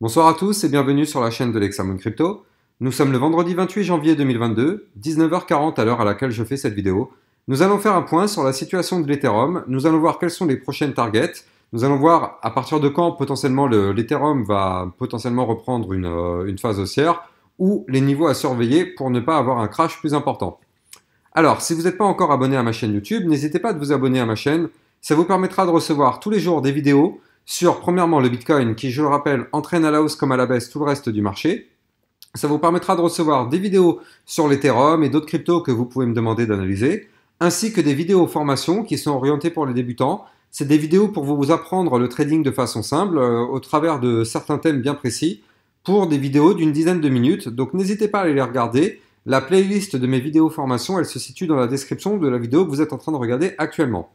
Bonsoir à tous et bienvenue sur la chaîne de l'Hexamone Crypto. Nous sommes le vendredi 28 janvier 2022, 19h40 à l'heure à laquelle je fais cette vidéo. Nous allons faire un point sur la situation de l'Ethereum, nous allons voir quelles sont les prochaines targets, nous allons voir à partir de quand potentiellement l'Ethereum va potentiellement reprendre une phase haussière ou les niveaux à surveiller pour ne pas avoir un crash plus important. Alors, si vous n'êtes pas encore abonné à ma chaîne YouTube, n'hésitez pas à vous abonner à ma chaîne, ça vous permettra de recevoir tous les jours des vidéos sur, premièrement, le Bitcoin, qui, je le rappelle, entraîne à la hausse comme à la baisse tout le reste du marché. Ça vous permettra de recevoir des vidéos sur l'Ethereum et d'autres cryptos que vous pouvez me demander d'analyser, ainsi que des vidéos formations qui sont orientées pour les débutants. C'est des vidéos pour vous apprendre le trading de façon simple, au travers de certains thèmes bien précis, pour des vidéos d'une dizaine de minutes. Donc n'hésitez pas à aller les regarder. La playlist de mes vidéos formations, elle se situe dans la description de la vidéo que vous êtes en train de regarder actuellement.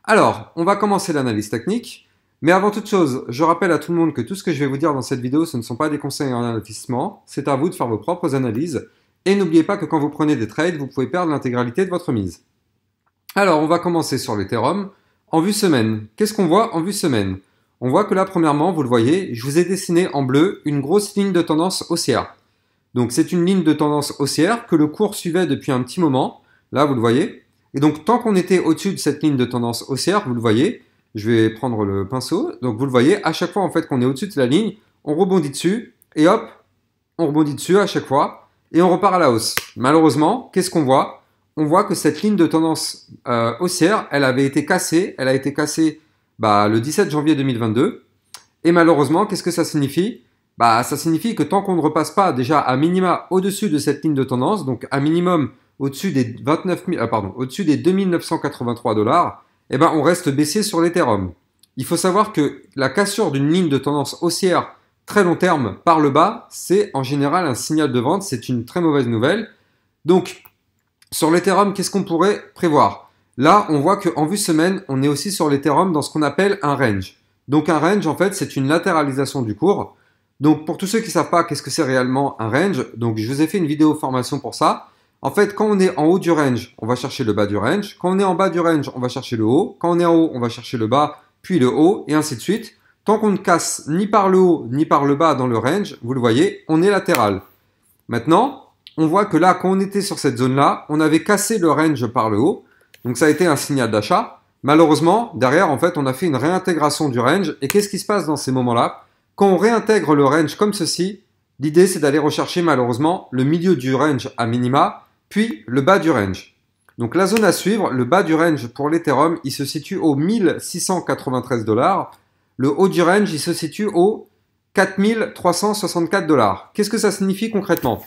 Alors, on va commencer l'analyse technique. Mais avant toute chose, je rappelle à tout le monde que tout ce que je vais vous dire dans cette vidéo, ce ne sont pas des conseils en investissement, c'est à vous de faire vos propres analyses. Et n'oubliez pas que quand vous prenez des trades, vous pouvez perdre l'intégralité de votre mise. Alors, on va commencer sur l'Ethereum. En vue semaine, qu'est-ce qu'on voit en vue semaine? On voit que là, premièrement, vous le voyez, je vous ai dessiné en bleu une grosse ligne de tendance haussière. Donc, c'est une ligne de tendance haussière que le cours suivait depuis un petit moment. Là, vous le voyez. Et donc, tant qu'on était au-dessus de cette ligne de tendance haussière, vous le voyez, je vais prendre le pinceau. Donc, vous le voyez, à chaque fois en fait qu'on est au-dessus de la ligne, on rebondit dessus et hop, on rebondit dessus à chaque fois et on repart à la hausse. Malheureusement, qu'est-ce qu'on voit? On voit que cette ligne de tendance haussière, elle avait été cassée. Elle a été cassée le 17 janvier 2022. Et malheureusement, qu'est-ce que ça signifie? Ça signifie que tant qu'on ne repasse pas déjà à minima au-dessus de cette ligne de tendance, donc à minimum au-dessus des au-dessus des 2983 $, eh ben, on reste baissier sur l'Ethereum. Il faut savoir que la cassure d'une ligne de tendance haussière très long terme par le bas, c'est en général un signal de vente, c'est une très mauvaise nouvelle. Donc, sur l'Ethereum, qu'est-ce qu'on pourrait prévoir? Là, on voit qu'en vue semaine, on est aussi sur l'Ethereum dans ce qu'on appelle un range. Donc, un range, en fait, c'est une latéralisation du cours. Donc, pour tous ceux qui ne savent pas qu'est-ce que c'est réellement un range, donc je vous ai fait une vidéo formation pour ça. En fait, quand on est en haut du range, on va chercher le bas du range. Quand on est en bas du range, on va chercher le haut. Quand on est en haut, on va chercher le bas, puis le haut, et ainsi de suite. Tant qu'on ne casse ni par le haut, ni par le bas dans le range, vous le voyez, on est latéral. Maintenant, on voit que là, quand on était sur cette zone-là, on avait cassé le range par le haut. Donc, ça a été un signal d'achat. Malheureusement, derrière, en fait, on a fait une réintégration du range. Et qu'est-ce qui se passe dans ces moments-là? Quand on réintègre le range comme ceci, l'idée, c'est d'aller rechercher, malheureusement, le milieu du range à minima, puis le bas du range. Donc la zone à suivre, le bas du range pour l'Ethereum, il se situe au 1693 $. Le haut du range, il se situe au 4364 $. Qu'est-ce que ça signifie concrètement?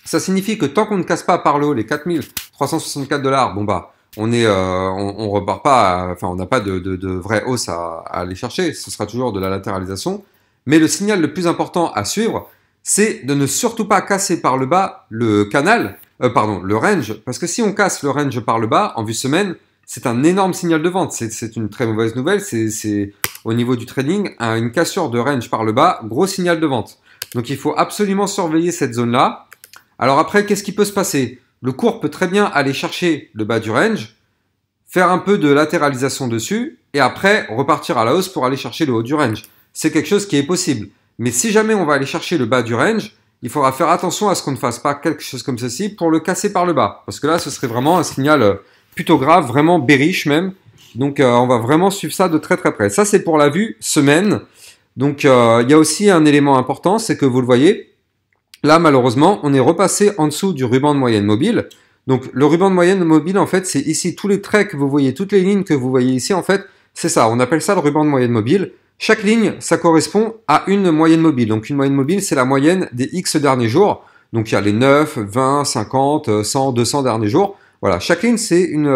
Ça signifie que tant qu'on ne casse pas par le haut les 4364 $, on repart pas, on n'a pas de vraie hausse à aller chercher. Ce sera toujours de la latéralisation. Mais le signal le plus important à suivre, c'est de ne surtout pas casser par le bas le canal, le range, parce que si on casse le range par le bas, en vue semaine, c'est un énorme signal de vente. C'est une très mauvaise nouvelle. C'est au niveau du trading, une cassure de range par le bas, gros signal de vente. Donc il faut absolument surveiller cette zone-là. Alors après, qu'est-ce qui peut se passer? Le cours peut très bien aller chercher le bas du range, faire un peu de latéralisation dessus, et après repartir à la hausse pour aller chercher le haut du range. C'est quelque chose qui est possible. Mais si jamais on va aller chercher le bas du range, il faudra faire attention à ce qu'on ne fasse pas quelque chose comme ceci pour le casser par le bas. Parce que là, ce serait vraiment un signal plutôt grave, vraiment bearish même. Donc, on va vraiment suivre ça de très très près. Ça, c'est pour la vue semaine. Donc, il y a aussi un élément important, c'est que vous le voyez, là, malheureusement, on est repassé en dessous du ruban de moyenne mobile. Donc, le ruban de moyenne mobile, en fait, c'est ici, tous les traits que vous voyez, toutes les lignes que vous voyez ici, en fait, c'est ça. On appelle ça le ruban de moyenne mobile. Chaque ligne, ça correspond à une moyenne mobile. Donc, une moyenne mobile, c'est la moyenne des X derniers jours. Donc, il y a les 9, 20, 50, 100, 200 derniers jours. Voilà, chaque ligne, c'est une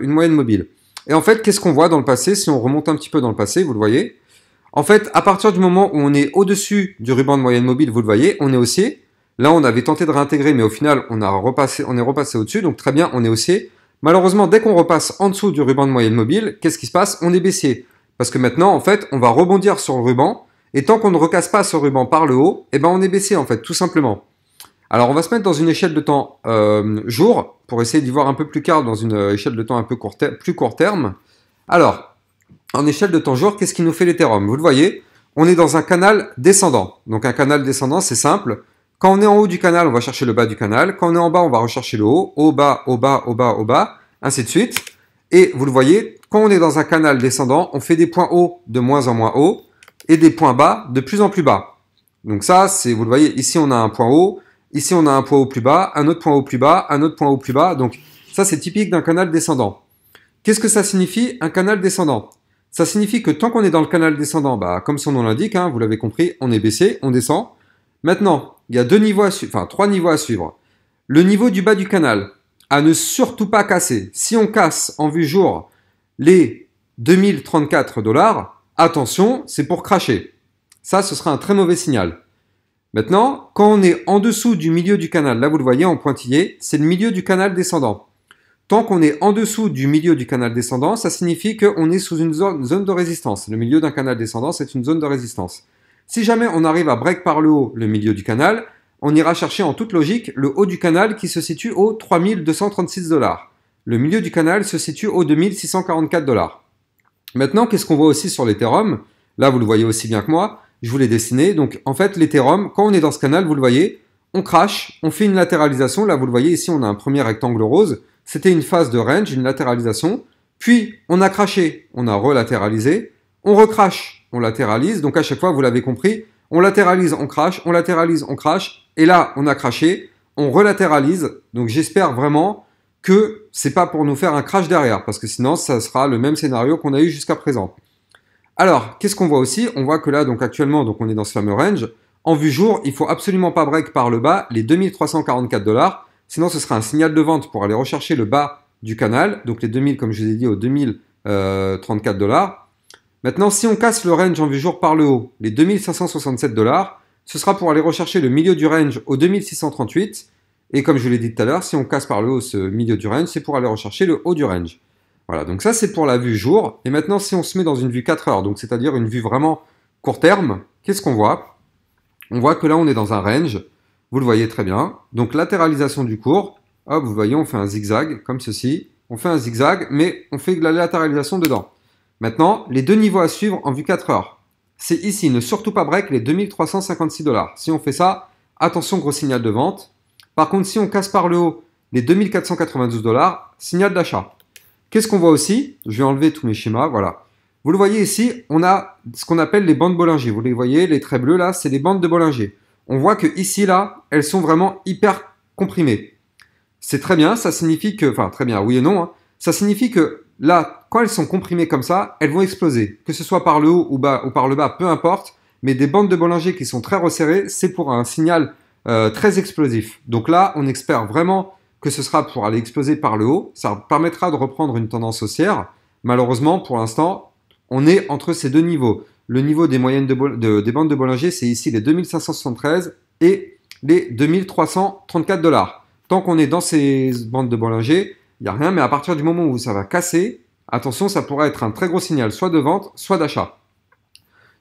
moyenne mobile. Et en fait, qu'est-ce qu'on voit dans le passé? Si on remonte un petit peu dans le passé, vous le voyez. En fait, à partir du moment où on est au-dessus du ruban de moyenne mobile, vous le voyez, on est haussier. Là, on avait tenté de réintégrer, mais au final, on est repassé au-dessus. Donc, très bien, on est haussier. Malheureusement, dès qu'on repasse en dessous du ruban de moyenne mobile, qu'est-ce qui se passe? On est baissier. Parce que maintenant, en fait, on va rebondir sur le ruban. Et tant qu'on ne recasse pas ce ruban par le haut, eh ben, on est baissé, en fait, tout simplement. Alors, on va se mettre dans une échelle de temps jour pour essayer d'y voir un peu plus clair dans une échelle de temps un peu plus court terme. Alors, en échelle de temps jour, qu'est-ce qui nous fait l'Ethereum? Vous le voyez, on est dans un canal descendant. Donc un canal descendant, c'est simple. Quand on est en haut du canal, on va chercher le bas du canal. Quand on est en bas, on va rechercher le haut. Au bas, au bas, au bas, au bas, ainsi de suite. Et vous le voyez, quand on est dans un canal descendant, on fait des points hauts de moins en moins hauts et des points bas de plus en plus bas. Donc ça, c'est, vous le voyez, ici on a un point haut, ici on a un point haut plus bas, un autre point haut plus bas, un autre point haut plus bas. Donc ça, c'est typique d'un canal descendant. Qu'est-ce que ça signifie, un canal descendant? Ça signifie que tant qu'on est dans le canal descendant, bah, comme son nom l'indique, hein, vous l'avez compris, on est baissier, on descend. Maintenant, il y a trois niveaux à suivre. Le niveau du bas du canal, à ne surtout pas casser. Si on casse en vue jour les 2034 $, attention, c'est pour cracher. Ça, ce sera un très mauvais signal. Maintenant, quand on est en dessous du milieu du canal, là vous le voyez en pointillé, c'est le milieu du canal descendant. Tant qu'on est en dessous du milieu du canal descendant, ça signifie qu'on est sous une zone de résistance. Le milieu d'un canal descendant, c'est une zone de résistance. Si jamais on arrive à break par le haut le milieu du canal, on ira chercher en toute logique le haut du canal qui se situe au 3236 $. Le milieu du canal se situe au 2644 $. Maintenant, qu'est-ce qu'on voit aussi sur l'Ethereum? Là, vous le voyez aussi bien que moi. Je vous l'ai dessiné. Donc, en fait, l'Ethereum, quand on est dans ce canal, vous le voyez, on crash, on fait une latéralisation. Là, vous le voyez, ici, on a un premier rectangle rose. C'était une phase de range, une latéralisation. Puis, on a craché, on a relatéralisé. On recrache, on latéralise. Donc, à chaque fois, vous l'avez compris, on latéralise, on crache, on latéralise, on crache. Et là, on a craché, on relatéralise. Donc, j'espère vraiment que c'est pas pour nous faire un crash derrière, parce que sinon, ça sera le même scénario qu'on a eu jusqu'à présent. Alors, qu'est-ce qu'on voit aussi? On voit que là, donc actuellement, donc on est dans ce fameux range. En vue jour, il faut absolument pas break par le bas les 2344 $. Sinon, ce sera un signal de vente pour aller rechercher le bas du canal. Donc, les 2000, comme je vous ai dit, aux 2034 $. Maintenant, si on casse le range en vue jour par le haut, les 2567 $, ce sera pour aller rechercher le milieu du range aux 2638. Et comme je vous l'ai dit tout à l'heure, si on casse par le haut ce milieu du range, c'est pour aller rechercher le haut du range. Voilà, donc ça c'est pour la vue jour. Et maintenant, si on se met dans une vue 4 heures, donc c'est-à-dire une vue vraiment court terme, qu'est-ce qu'on voit? On voit que là, on est dans un range. Vous le voyez très bien. Donc, latéralisation du cours. Hop, vous voyez, on fait un zigzag, comme ceci. On fait un zigzag, mais on fait de la latéralisation dedans. Maintenant, les deux niveaux à suivre en vue 4 heures. C'est ici, ne surtout pas break les 2356 $. Si on fait ça, attention, gros signal de vente. Par contre, si on casse par le haut les 2492 $, signal d'achat. Qu'est-ce qu'on voit aussi? Je vais enlever tous mes schémas, voilà. Vous le voyez ici, on a ce qu'on appelle les bandes Bollinger. Vous les voyez, les traits bleus là, c'est les bandes de Bollinger. On voit que ici, là, elles sont vraiment hyper comprimées. C'est très bien, ça signifie que, enfin très bien, oui et non, hein, ça signifie que là, quand elles sont comprimées comme ça, elles vont exploser. Que ce soit par le haut ou par le bas, peu importe, mais des bandes de Bollinger qui sont très resserrées, c'est pour un signal très explosif. Donc là, on espère vraiment que ce sera pour aller exploser par le haut. Ça permettra de reprendre une tendance haussière. Malheureusement, pour l'instant, on est entre ces deux niveaux. Le niveau des moyennes des bandes de Bollinger, c'est ici les 2573 et les 2334 $. Tant qu'on est dans ces bandes de Bollinger, il n'y a rien. Mais à partir du moment où ça va casser, attention, ça pourrait être un très gros signal, soit de vente, soit d'achat.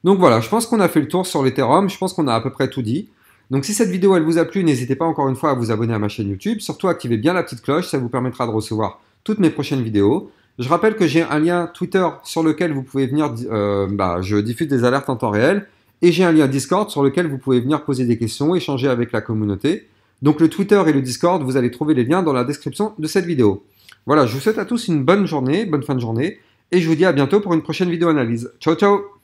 Donc voilà, je pense qu'on a fait le tour sur l'Ethereum. Je pense qu'on a à peu près tout dit. Donc si cette vidéo elle vous a plu, n'hésitez pas encore une fois à vous abonner à ma chaîne YouTube. Surtout activez bien la petite cloche, ça vous permettra de recevoir toutes mes prochaines vidéos. Je rappelle que j'ai un lien Twitter sur lequel vous pouvez venir, je diffuse des alertes en temps réel. Et j'ai un lien Discord sur lequel vous pouvez venir poser des questions, échanger avec la communauté. Donc le Twitter et le Discord, vous allez trouver les liens dans la description de cette vidéo. Voilà, je vous souhaite à tous une bonne journée, bonne fin de journée. Et je vous dis à bientôt pour une prochaine vidéo analyse. Ciao, ciao!